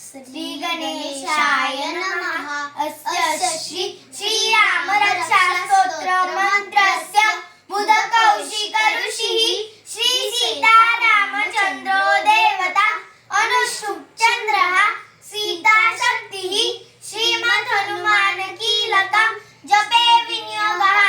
श्री गणेशाय नमः। अस्य श्री श्रीराम रक्षा स्तोत्र मंत्रस्य बुधकौशिक ऋषिः श्री सीता रामचंद्रो देवता अनुष्टुप् चंद्रः सीता शक्तिः श्रीमद् हनुमान कीलकं जपे विनियोगः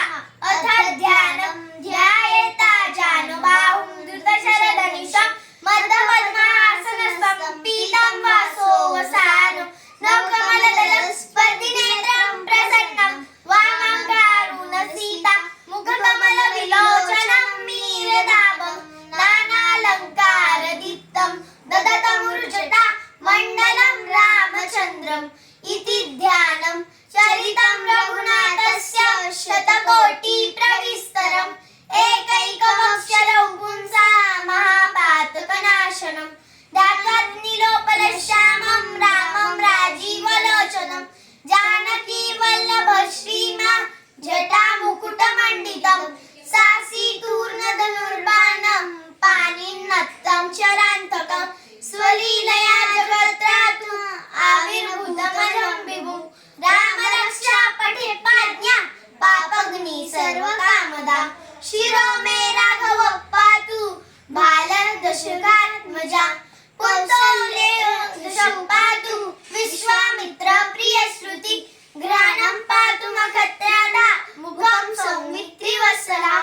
अथ ध्यानं ध्यायेता जानुबाहुं धृतशरधनुषं मदपद्मासनस्थं पीतं वासो वसानं नवकमलदलं स्पर्धिनेत्रं प्रसन्नं वामं कारुणसीता मुखकमलविलोचनं मीरदाभं नानालङ्कारदीप्तं ददतमुरुजटा मण्डलं रामचन्द्रम् इति ध्यानं चरितं रघुनाथस्य शतकोटिप्रविस्तरम् एकैकमक्षरं पुंसां महापातकनाशनं दात्वाग्निलोपलश्यामं रामं राजीवलोचनं जानकीवल्लभ श्रीमान् जटामुकुटमण्डितं सासीतूर्णधनुर्बाणं पाणिनत्तं चरान्तकं स्वलीलया जगत्रातुम् आविर्भूतमजं विभुं रामरक्षा पठेत् पाज्ञा पापग्नि सर्वकामदा शिरो मे राघव पातु बालदशरथात्मजा पुंसोऽले दशं पातु विश्वामित्र प्रियश्रुति घ्राणं पातु मखत्रादा मुखं सौमित्रिवत्सला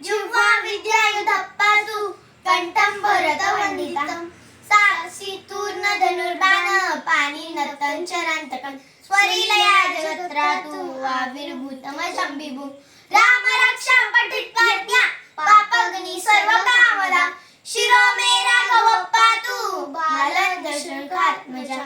जिह्वा विद्यायुधः पातु कण्ठं भरतवन्दितं सासीतूर्णधनुर्बाण पाणिनत्तं चरान्तकं स्वलीलया जगत्रातु आविर्भूतमजं विभुं रामरक्षा पठेत् पाज्ञा पापग्नि सर्वकामदा शिरो मे राघव पातु बालदशरथात्मजा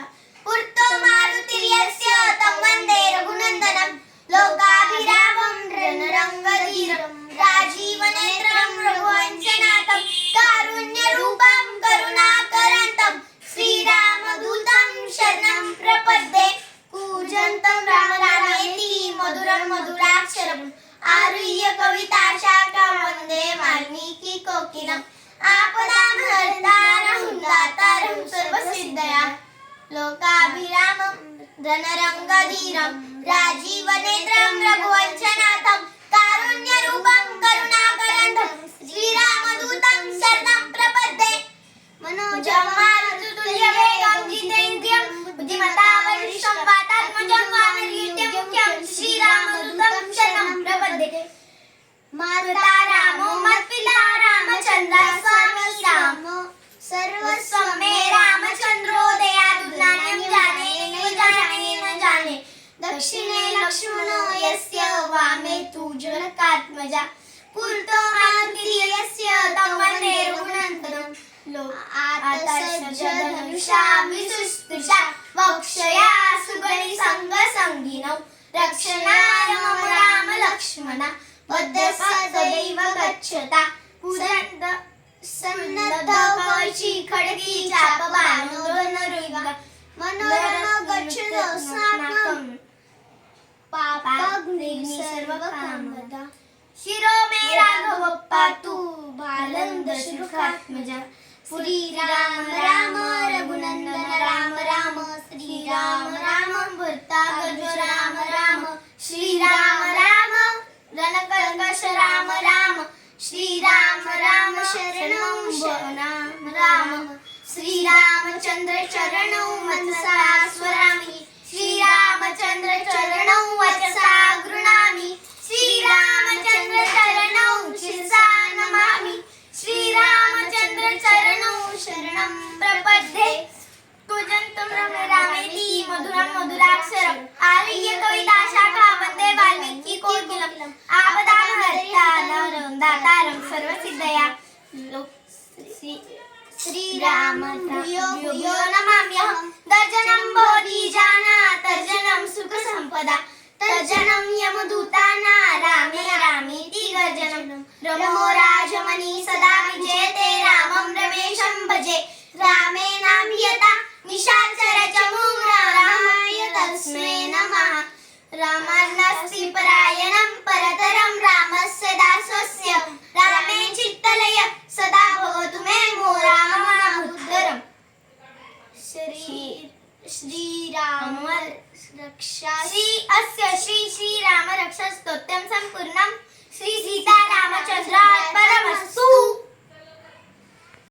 पुर्तो मारुतिर्यस्य तं वन्दे रघुनन्दनं लोकाभिरामं रणरङ्गधीरं राजीवनेत्रं रघुवंशनाथं कारुण्यरूपं करुणाकरन्तं श्रीरामदूतं शरणं प्रपद्ये कूजन्तं राम रामेति मधुरं मधुराक्षरम् आरुह्य कविताशाखां वन्दे वाल्मीकिकोकिलम् आपदामहर्तारं दातारं सर्वसिद्धया लोकाभिरामं रणरङ्गधीरं राजीवनेत्रं रघुवंशनाथं कारुण्यरूपं करुणाकरन्तं श्रीरामदूतं शरणं प्रपद्ये मनोजं मारुततुल्यवेगं जितेन्द्रियं बुद्धिमतां वरिष्ठं वातात्मजं वानरयुतं मुख्यं श्रीरामदूतं शरणं प्रपद्ये माता रामो मत्पिता रामचन्द्र स्वामी रामो सर्वस्वं मे रामचन्द्रो दयालु नान्यं जाने न जाने दक्षिणे लक्ष्मणो यस्य वामे तु जनकात्मजा पुरतो मारुतिर्यस्य तं वन्दे रघुनन्दनं आतसज्जधनुषा विसुस्पृशा वक्षया सुगणिसङ्गसङ्गिनौ रक्षणाय मम राम लक्ष्मणा सदैव गच्छता पूजन्त सन्नद्धकवची खड्गी चापबाणो धनुर्विद्या मनोरम गच्छतो स्नापकं पापग्नि सर्वकामदा शिरो मे राघव पातु बालं दशरथात्मजा श्रीराम राम रघुनन्दन राम राम श्रीराम राम भर्ता गज राम राम श्रीराम राम रणकर्कश राम राम श्रीराम राम शरणं राम राम श्रीरामचन्द्र चरणौ मनसा स्मरामि श्रीरामचन्द्र चरणौ वचसा गृह्णामि श्रीरामचन्द्र चरणौ शिरसा नमामि श्रीरामचन्द्र चरणौ शरणं प्रपद्ये कूजन्तं राम रामेति मधुरं मधुराक्षरम् आरुह्य कविताशाखां वन्दे वाल्मीकिकोकिलम् आपदामहर्तारं दातारं सर्वसिद्धया श्रीराम भूयो भूयो नमाम्यहं श्रीराम रक्षा श्री अस्य श्री श्रीराम रक्षा